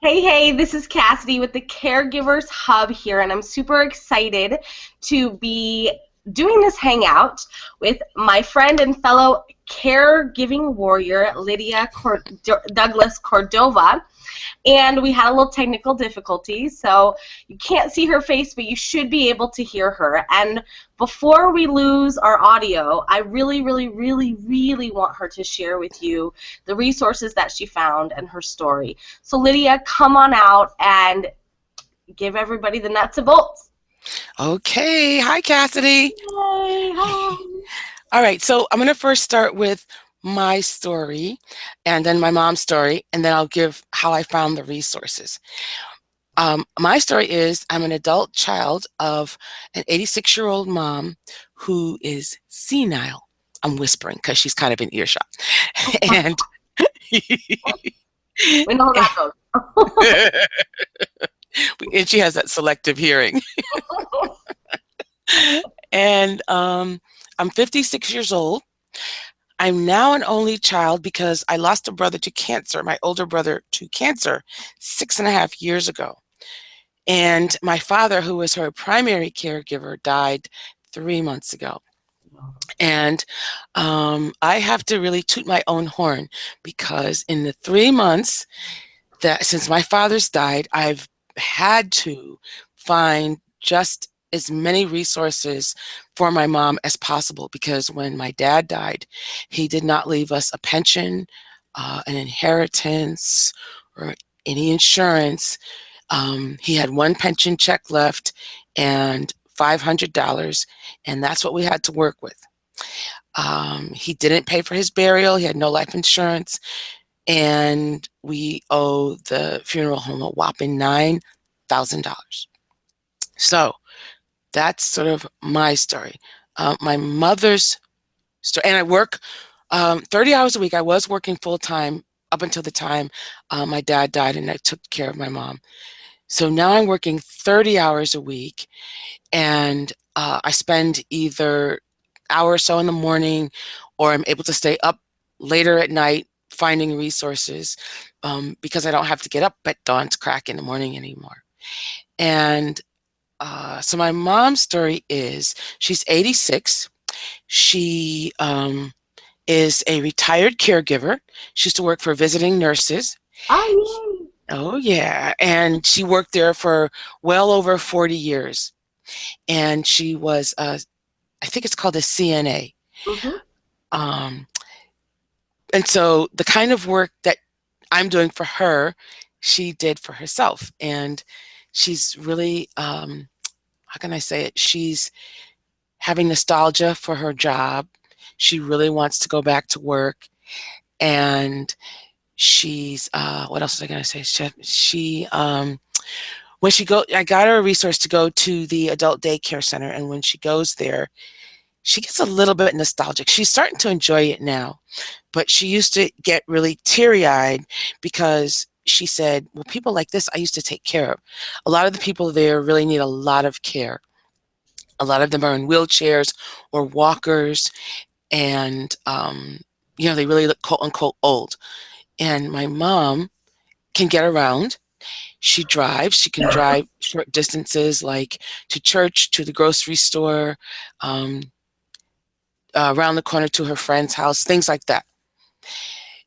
Hey, this is Cassidy with the Caregivers Hub here, and I'm super excited to be doing this hangout with my friend and fellow caregiving warrior, Douglas Cordova. And we had a little technical difficulty, so you can't see her face, but you should be able to hear her. And before we lose our audio, I really, really, really, really want her to share with you the resources that she found and her story. So Lydia, come on out and give everybody the nuts and bolts. Okay. Hi, Cassidy. Hi. All right. So I'm going to first start with my story and then my mom's story, and then I'll give how I found the resources. My story is I'm an adult child of an 86-year-old mom who is senile. I'm whispering because she's kind of in earshot. And, We know how that goes. and she has that selective hearing. And I'm 56 years old. I'm now an only child because I lost a brother to cancer, my older brother to cancer, 6.5 years ago. And my father, who was her primary caregiver, died 3 months ago. And I have to really toot my own horn because in the 3 months that since my father's died, I've had to find just as many resources for my mom as possible, because when my dad died, he did not leave us a pension, an inheritance, or any insurance. He had one pension check left and $500, and that's what we had to work with. He didn't pay for his burial. He had no life insurance, and we owe the funeral home a whopping $9,000. So that's sort of my story. My mother's story, and I work 30 hours a week. I was working full-time up until the time my dad died and I took care of my mom. So now I'm working 30 hours a week, and I spend either hour or so in the morning, or I'm able to stay up later at night finding resources because I don't have to get up at dawn's crack in the morning anymore. And so my mom's story is she's 86. She is a retired caregiver. She used to work for visiting nurses. Oh, yeah. And she worked there for well over 40 years. And she was, I think it's called a CNA. Mm-hmm. And so the kind of work that I'm doing for her, she did for herself. And she's really, how can I say it? She's having nostalgia for her job. She really wants to go back to work. And she's, what else was I going to say? When she I got her a resource to go to the adult daycare center. And when she goes there, she gets a little bit nostalgic. She's starting to enjoy it now, but she used to get really teary-eyed because she said, well, people like this I used to take care of. A lot of the people there really need a lot of care. A lot of them are in wheelchairs or walkers, and they really look quote unquote old. And my mom can get around. She drives. She can drive short distances, like to church, to the grocery store, around the corner to her friend's house, things like that.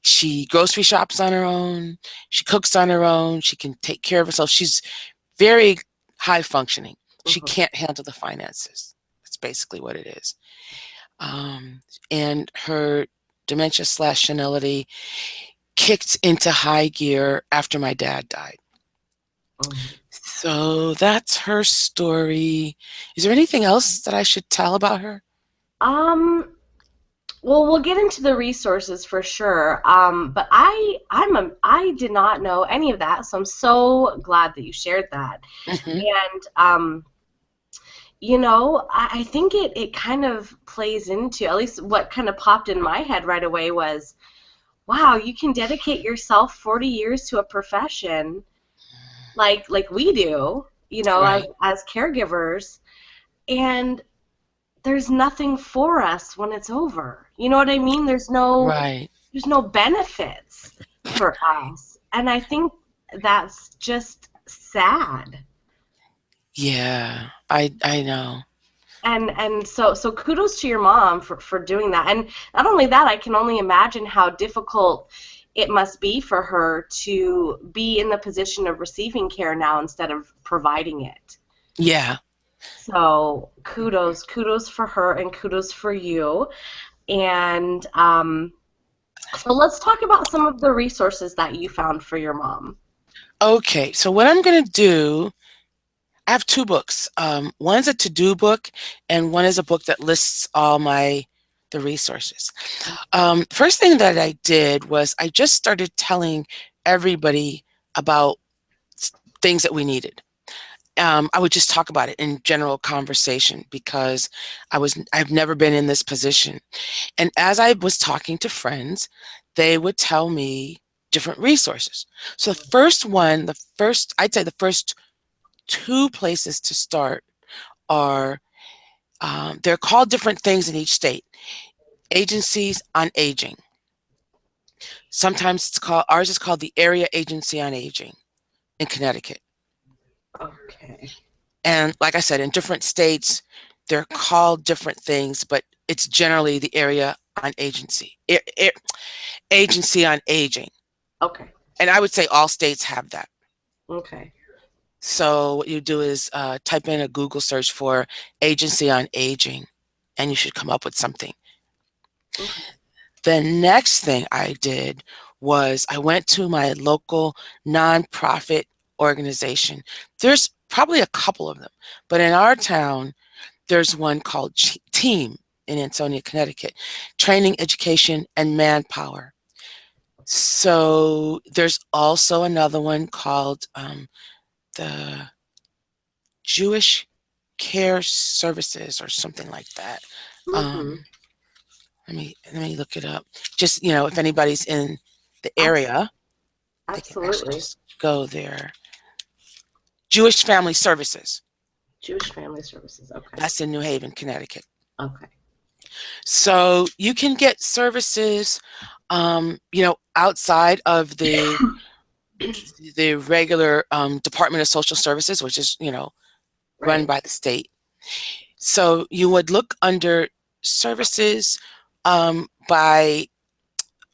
She grocery shops on her own. She cooks on her own. She can take care of herself. She's very high functioning. She can't handle the finances. That's basically what it is. And her dementia/senility kicked into high gear after my dad died. So that's her story. Is there anything else that I should tell about her? Well, we'll get into the resources for sure. But I did not know any of that, so I'm so glad that you shared that. And I think it kind of plays into, at least what kind of popped in my head right away was, wow, you can dedicate yourself 40 years to a profession like we do, Right. as caregivers, and there's nothing for us when it's over. You know what I mean? There's no Right. benefits. for us. And I think that's just sad. Yeah, I know. And so kudos to your mom for doing that. And not only that, I can only imagine how difficult it must be for her to be in the position of receiving care now instead of providing it. Yeah. So kudos for her and kudos for you. And so let's talk about some of the resources that you found for your mom. Okay, so what I'm going to do, I have two books. One's a to-do book, and one is a book that lists all the resources. First thing that I did was I just started telling everybody about things that we needed. I would just talk about it in general conversation because I've never been in this position. And as I was talking to friends, they would tell me different resources. So I'd say the first two places to start are, they're called different things in each state. Agencies on Aging. Sometimes ours is called the Area Agency on Aging in Connecticut. Okay. And like I said, in different states, they're called different things, but it's generally the Area on Agency. Agency on Aging. Okay. And I would say all states have that. Okay. So what you do is type in a Google search for Agency on Aging, and you should come up with something. Okay. The next thing I did was I went to my local nonprofit organization. There's probably a couple of them, but in our town, there's one called TEAM in Ansonia, Connecticut, Training, Education, and Manpower. So there's also another one called the Jewish Care Services or something like that. Mm-hmm. Let me look it up. Just, if anybody's in the area, they can actually Absolutely. just go there. Jewish Family Services. Jewish Family Services. Okay. That's in New Haven, Connecticut. Okay. So you can get services, outside of the regular Department of Social Services, which is, run by the state. So you would look under services by,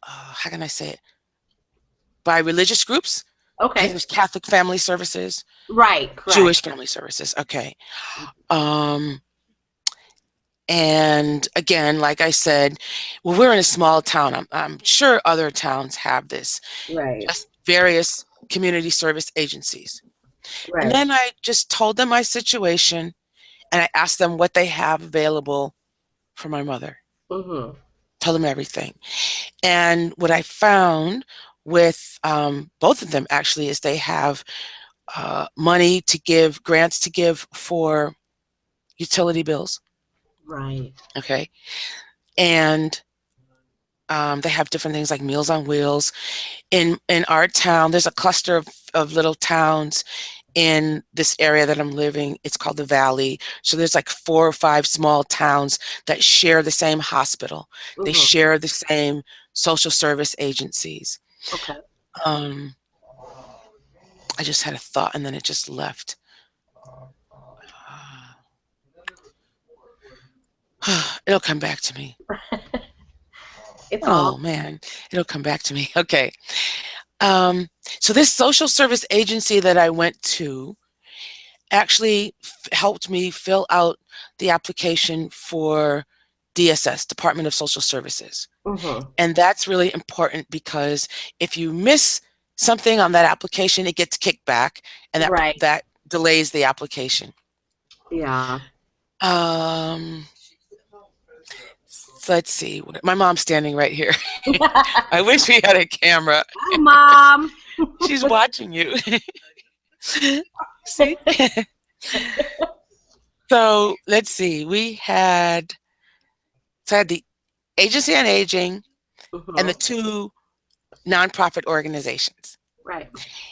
how can I say it? By religious groups. Okay. There's Catholic Family Services. Right. Correct. Jewish Family Services. Okay. And again, like I said, well, we're in a small town. I'm sure other towns have this. Right. Just various community service agencies. Right. And then I just told them my situation, and I asked them what they have available for my mother. Mm-hmm. Tell them everything. And what I found with both of them actually is they have money to give, grants to give for utility bills. Right. Okay. And they have different things like Meals on Wheels. In our town, there's a cluster of little towns in this area that I'm living. It's called the Valley. So there's like 4 or 5 small towns that share the same hospital. Mm-hmm. They share the same social service agencies. Okay. I just had a thought and then it just left. It'll come back to me. Man, it'll come back to me. Okay. So this social service agency that I went to actually helped me fill out the application for DSS, Department of Social Services. Mm-hmm. And that's really important because if you miss something on that application, it gets kicked back, and that delays the application. Yeah. Let's see. My mom's standing right here. I wish we had a camera. Hi, Mom. She's watching you. See? So let's see. We had the Agency on Aging and the 2 nonprofit organizations. Right.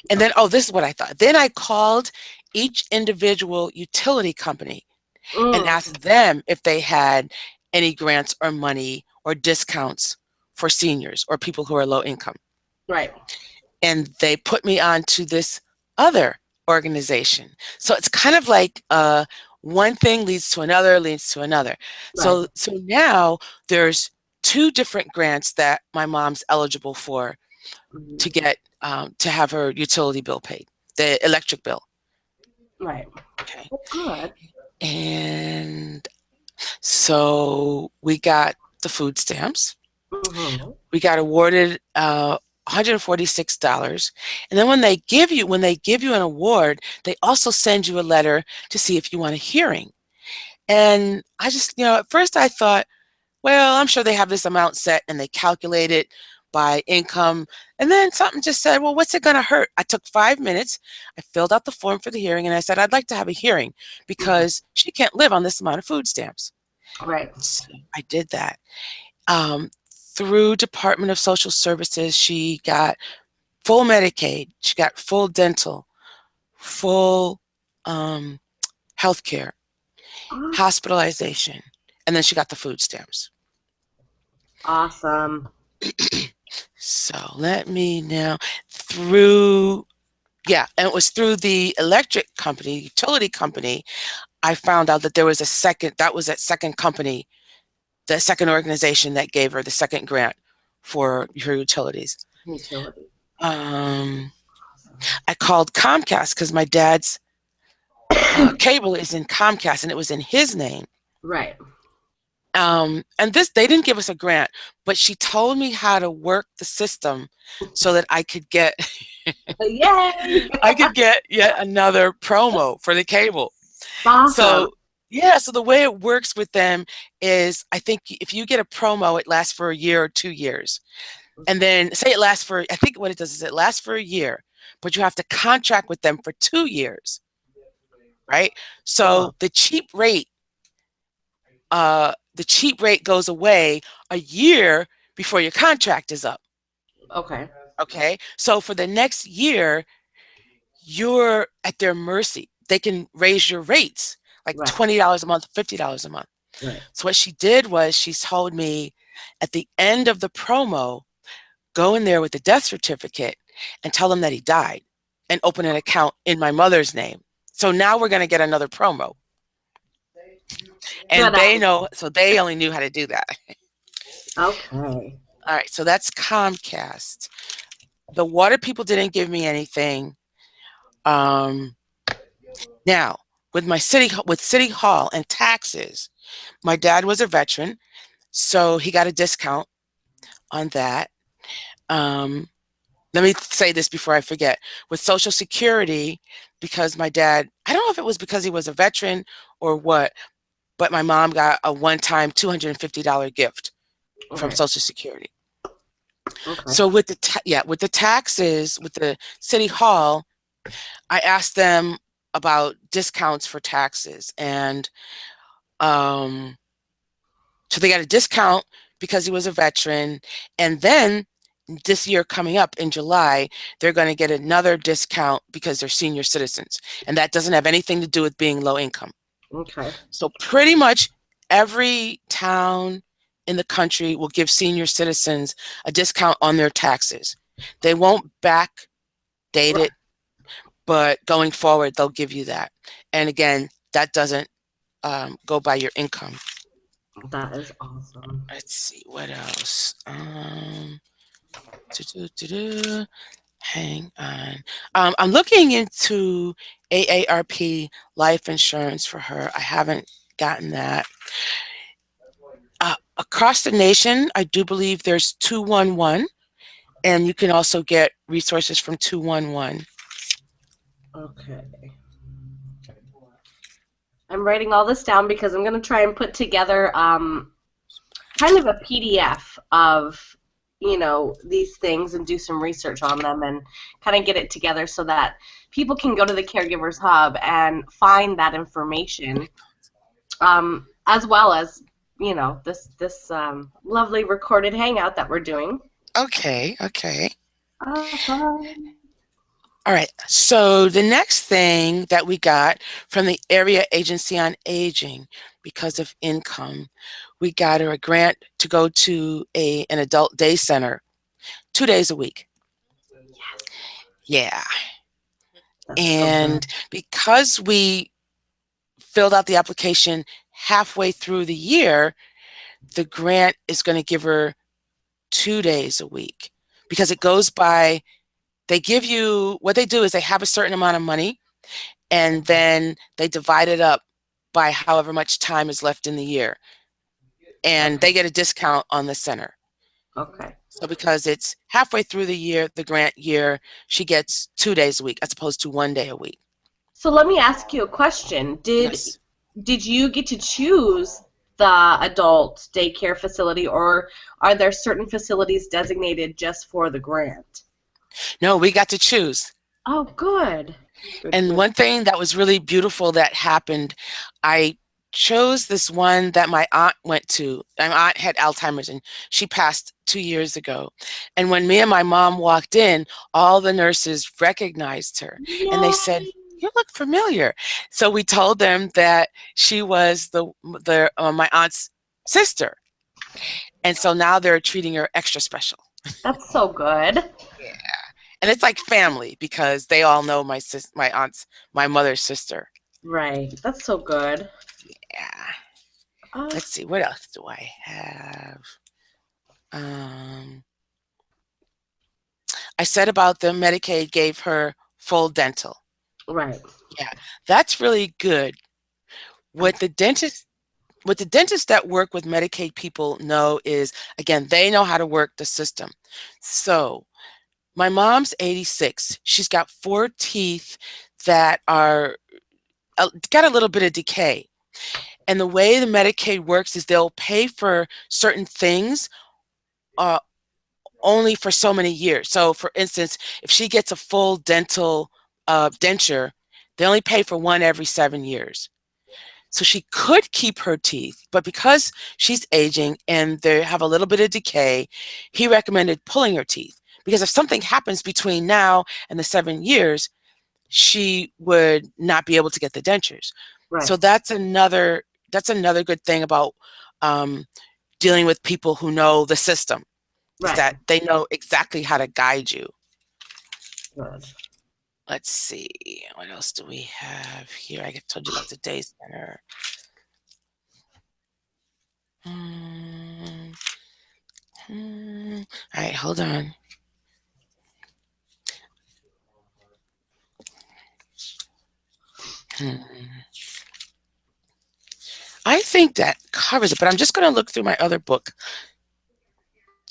And then, this is what I thought. Then I called each individual utility company and asked them if they had any grants or money or discounts for seniors or people who are low income. Right. and they put me on to this other organization. So it's kind of like one thing leads to another, leads to another. Right. So now there's two different grants that my mom's eligible for to get to have her utility bill paid, the electric bill. Right. Okay. That's good. And so we got the food stamps. Mm-hmm. We got awarded $146. And then when they give you an award, they also send you a letter to see if you want a hearing. And I just, at first I thought, well, I'm sure they have this amount set and they calculate it by income. And then something just said, well, what's it going to hurt? I took 5 minutes. I filled out the form for the hearing and I said, I'd like to have a hearing because she can't live on this amount of food stamps. Right. So I did that. Through Department of Social Services, she got full Medicaid, she got full dental, full health care, hospitalization, and then she got the food stamps. Awesome. So let me now, and it was through the electric company, utility company, I found out that there was that second company, the second organization that gave her the second grant for her utilities. I called Comcast because my dad's cable is in Comcast and it was in his name. Right. And they didn't give us a grant, but she told me how to work the system so that I could get Yay! yet another promo for the cable. Awesome. So the way it works with them is, I think if you get a promo, it lasts for a year or 2 years. And then say it lasts for, I think what it does is it lasts for a year, but you have to contract with them for 2 years, right? So the cheap rate goes away a year before your contract is up. Okay. So for the next year, you're at their mercy. They can raise your rates like $20 a month, $50 a month. Right. So what she did was she told me at the end of the promo, go in there with the death certificate and tell them that he died and open an account in my mother's name. So now we're going to get another promo. And they know, so they only knew how to do that. Okay. All right, so that's Comcast. The water people didn't give me anything. Now, with City Hall and taxes, my dad was a veteran, so he got a discount on that. Let me say this before I forget. With Social Security, because my dad, I don't know if it was because he was a veteran or what, but my mom got a one-time $250 gift from Social Security. So with the taxes, with the City Hall, I asked them about discounts for taxes, and so they got a discount because he was a veteran, and then this year coming up in July, they're going to get another discount because they're senior citizens, and that doesn't have anything to do with being low income. Okay. So pretty much every town in the country will give senior citizens a discount on their taxes. They won't backdate it, but going forward, they'll give you that. And again, that doesn't go by your income. That is awesome. Let's see, what else? Hang on. I'm looking into AARP life insurance for her. I haven't gotten that. Across the nation, I do believe there's 211, and you can also get resources from 211. Okay. I'm writing all this down because I'm going to try and put together kind of a PDF of, these things and do some research on them and kind of get it together so that people can go to the Caregivers Hub and find that information, as well as, this lovely recorded hangout that we're doing. Okay. All right, so the next thing that we got from the Area Agency on Aging, because of income, we got her a grant to go to an adult day center 2 days a week. Yeah. That's so good. And because we filled out the application halfway through the year, the grant is going to give her 2 days a week because it goes by, they give you, what they do is they have a certain amount of money and then they divide it up by however much time is left in the year. And Okay. they get a discount on the center. Okay. So because it's halfway through the year, the grant year, she gets 2 days a week as opposed to 1 day a week. So let me ask you a question. Yes. Did you get to choose the adult daycare facility, or are there certain facilities designated just for the grant? No, we got to choose. Oh, good. Good, And good. one thing that was really beautiful that happened, I chose this one that my aunt went to. My aunt had Alzheimer's and she passed 2 years ago. And when me and my mom walked in, all the nurses recognized her and they said, Yay! "You look familiar." So we told them that she was the my aunt's sister. And so now they're treating her extra special. That's so good. Yeah. And it's like family because they all know my aunt's, my mother's sister. Right. That's so good. Yeah. Uh, Let's see, what else do I have? Um, I said about the Medicaid gave her full dental. right. Yeah, that's really good. What the dentist what the dentists that work with Medicaid people know is, again, they know how to work the system. So my mom's 86. She's got 4 teeth that are got a little bit of decay. And the way the Medicaid works is they'll pay for certain things uh, only for so many years. So, for instance, if she gets a full dental denture, they only pay for one every 7 years. So she could keep her teeth, but because she's aging and they have a little bit of decay, he recommended pulling her teeth because if something happens between now and the 7 years, she would not be able to get the dentures. Right. So that's another good thing about um, dealing with people who know the system is Right. that they know exactly how to guide you. Good. Let's see, what else do we have here? I told you about the day center. Hmm. All right, hold on. Hmm. I think that covers it, but I'm just going to look through my other book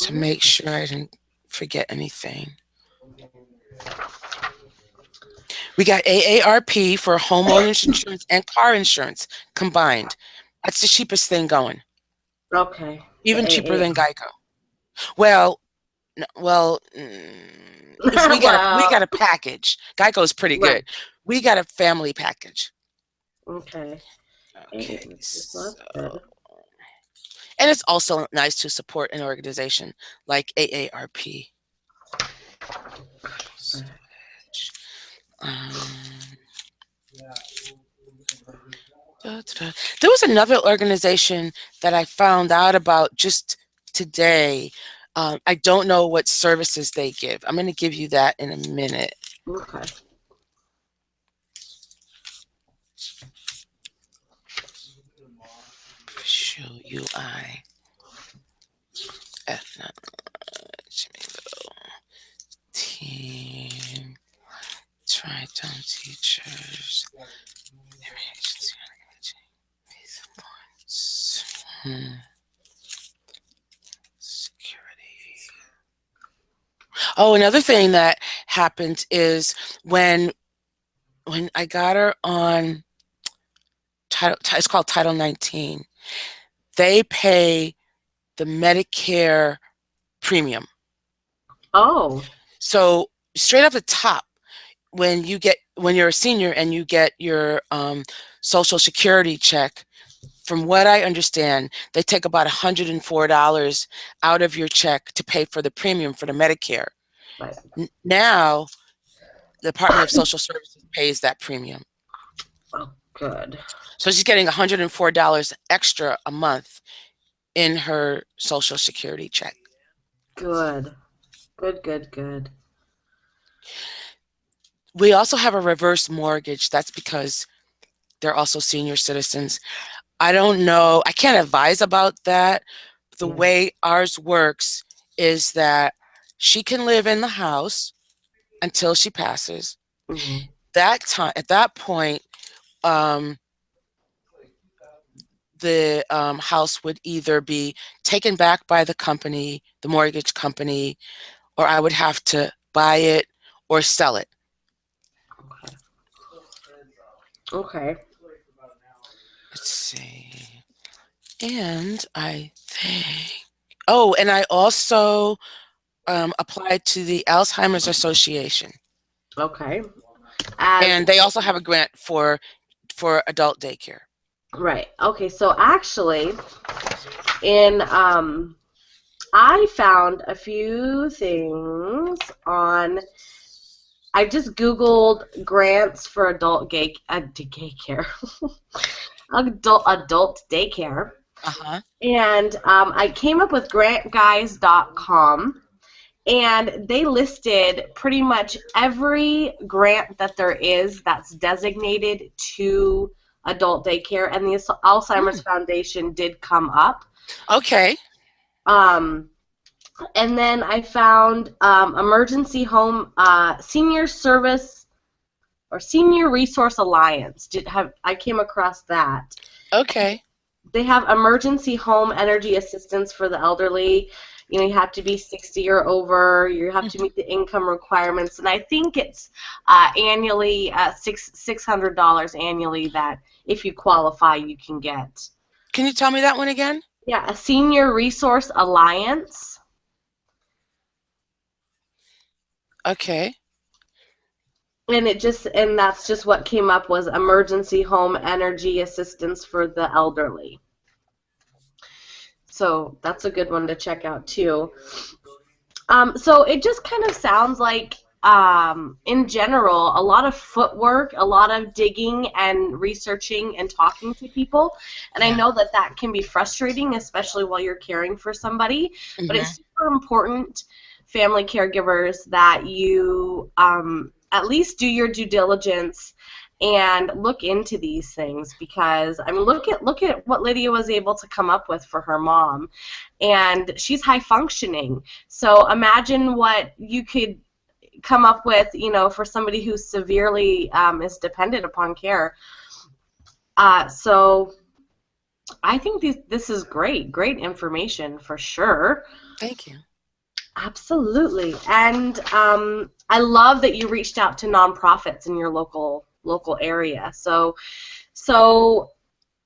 to make sure I didn't forget anything. We got AARP for homeowners insurance and car insurance combined. That's the cheapest thing going, Okay. The even cheaper AA. than Geico. Well, well, if we got Well, a package. Geico's pretty right. good. We got a family package. Okay. Okay, Well, that's so good. and it's also nice to support an organization like AARP. Um, There was another organization that I found out about just today. I don't know what services they give. I'm going to give you that in a minute. Okay. Show UI. No, team. Try down teachers. Hmm. Security. Oh, another thing that happened is when I got her on title, it's called Title 19. They pay the Medicare premium. Oh, So straight off the top, when you're a senior and you get your Social Security check, from what I understand, they take about $104 out of your check to pay for the premium for the Medicare. right. Now, the Department of Social Services pays that premium. Oh, good. So she's getting $104 extra a month in her Social Security check. Good. Good, good, good. We also have a reverse mortgage. That's because they're also senior citizens. I don't know. I can't advise about that. The Yeah. way ours works is that she can live in the house until she passes. Hmm. At that point, um, the house would either be taken back by the company, the mortgage company, or I would have to buy it or sell it. Okay. Okay. Let's see. And I think, oh, and I also applied to the Alzheimer's Association, Okay. As and they also have a grant for adult daycare. right. Okay. So actually, in I found a few things on. I just Googled grants for daycare, adult daycare, Uh-huh. and I came up with grantguys.com, and they listed pretty much every grant that there is that's designated to adult daycare, and the Alzheimer's Mm. Foundation did come up. Okay. Um, and then I found Emergency Home Senior Service or Senior Resource Alliance. I came across that. Okay. They have emergency home energy assistance for the elderly. You know, you have to be 60 or over. You have to Mhm. meet the income requirements, and I think it's annually $600 annually that if you qualify, you can get. Can you tell me that one again? Yeah, a Senior Resource Alliance. Okay. And that's just what came up was emergency home energy assistance for the elderly. So that's a good one to check out too. So it just kind of sounds like, in general, a lot of footwork, a lot of digging and researching and talking to people. And I Yeah. know that that can be frustrating, especially while you're caring for somebody. But Hmm. it's super important, family caregivers, that you at least do your due diligence and look into these things, because I mean, look at what Lydia was able to come up with for her mom, and she's high functioning. So imagine what you could come up with, for somebody who severely is dependent upon care. So I think this is great information for sure. Thank you. Absolutely. And I love that you reached out to nonprofits in your local area. So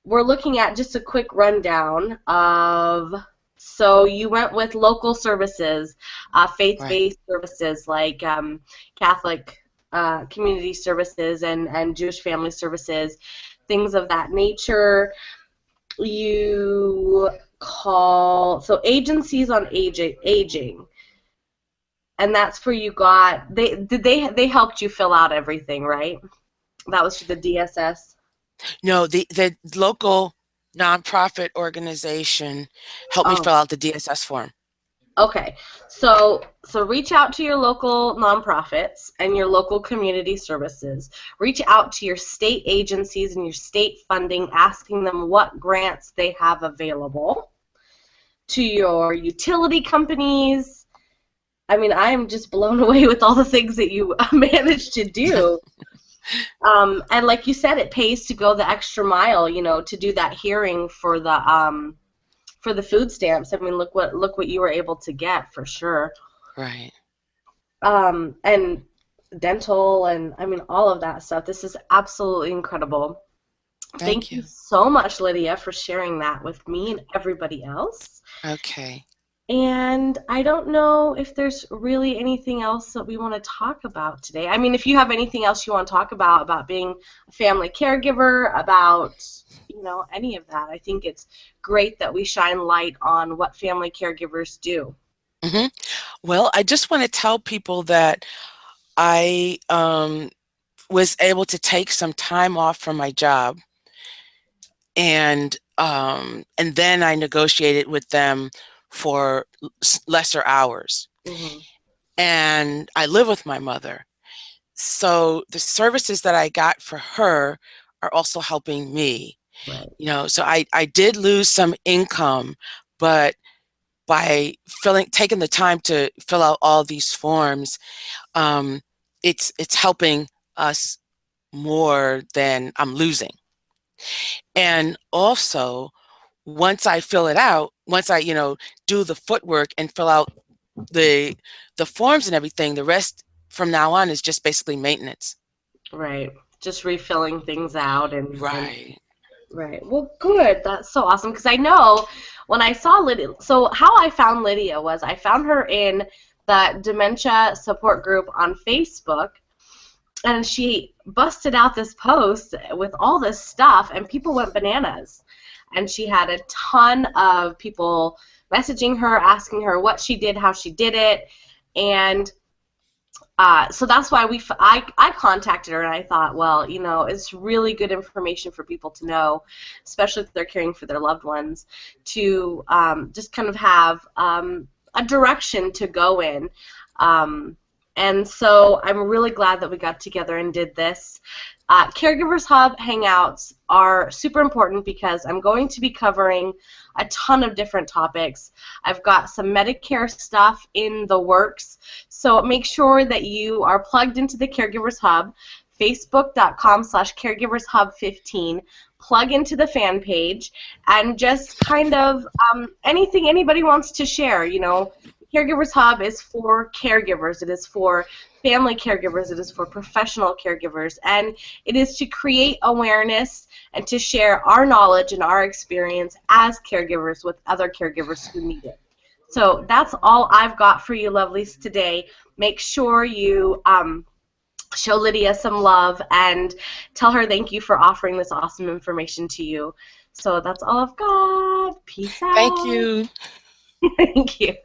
we're looking at just a quick rundown of. So you went with local services, Right. faith-based services like Catholic community services and Jewish family services, things of that nature. You call so agencies on aging, and that's where you got they helped you fill out everything, right? That was the DSS. No, the local nonprofit organization helped me Oh, fill out the DSS form. okay. So reach out to your local nonprofits and your local community services. Reach out to your state agencies and your state funding, asking them what grants they have available. To your utility companies. I mean, I am just blown away with all the things that you managed to do. And like you said, it pays to go the extra mile, to do that hearing for the food stamps. I mean, look what you were able to get for sure. Right. And dental, and I mean all of that stuff. This is absolutely incredible. Thank Thank you you. so much, Lydia, for sharing that with me and everybody else. Okay. And I don't know if there's really anything else that we want to talk about today. I mean, if you have anything else you want to talk about being a family caregiver, about, any of that, I think it's great that we shine light on what family caregivers do. Hmm. Well, I just want to tell people that I was able to take some time off from my job, and then I negotiated with them for lesser hours. Hmm. And I live with my mother. So the services that I got for her are also helping me. Right. So I did lose some income, but by taking the time to fill out all these forms, it's helping us more than I'm losing. And also, once I fill it out, once I do the footwork and fill out the forms and everything, the rest from now on is just basically maintenance. Right. Just refilling things out and Right. right. Well, good. That's so awesome because I know when I saw Lydia, so how I found Lydia was I found her in the dementia support group on Facebook, and she busted out this post with all this stuff, and people went bananas. And she had a ton of people messaging her, asking her what she did, how she did it, and so that's why I contacted her, and I thought, well, it's really good information for people to know, especially if they're caring for their loved ones, to just kind of have a direction to go in. And so I'm really glad that we got together and did this. Caregivers Hub Hangouts are super important because I'm going to be covering a ton of different topics. I've got some Medicare stuff in the works, so make sure that you are plugged into the Caregivers Hub, facebook.com/caregivershub15. Plug into the fan page and just kind of anything anybody wants to share. Caregivers Hub is for caregivers. It is for family caregivers. It is for professional caregivers. And it is to create awareness and to share our knowledge and our experience as caregivers with other caregivers who need it. So that's all I've got for you, lovelies, today. Make sure you show Lydia some love and tell her thank you for offering this awesome information to you. So that's all I've got. Peace out. Thank you. Thank you.